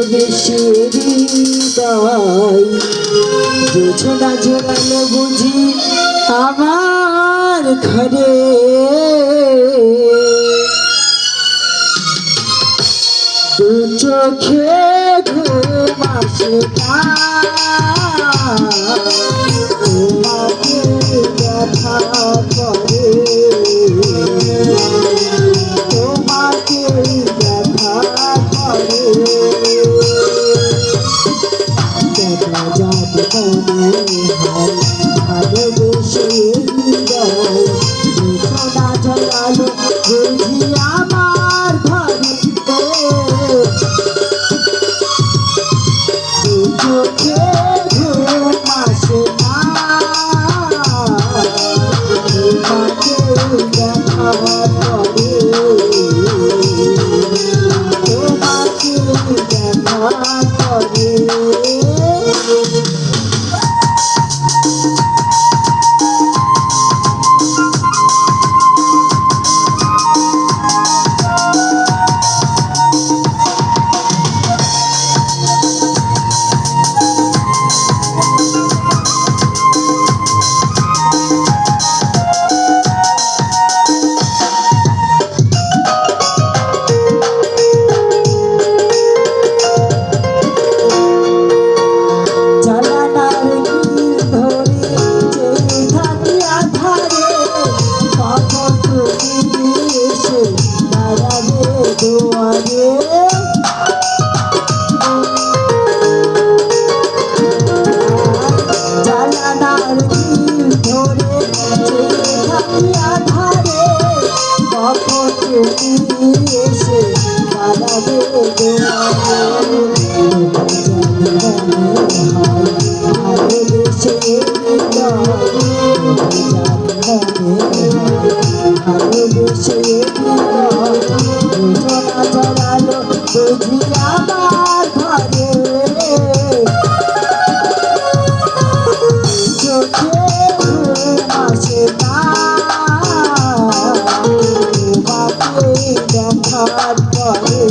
ভালোবেসে হৃদয় জোছনা জোড়ালো বুঝি আমার ঘরে দু চোখে ঘুম আসে না তোমাকে দেখা করে তোমাকে দেখা করে দেখা যাবে মনে হয় ভালোবেসে হৃদয় সোনা জড়ালো বুঝি আমার ঘরে চোখে ঘুম আসে না তোমাকে দেখা করে তোমাকে দেখা করে এসে দাঁড়াবে ভালোবেসে ভালোবেসে জোছনা জড়ালো বুঝি আমার ঘরে চোখে ঘুম আসে না দেখার পরে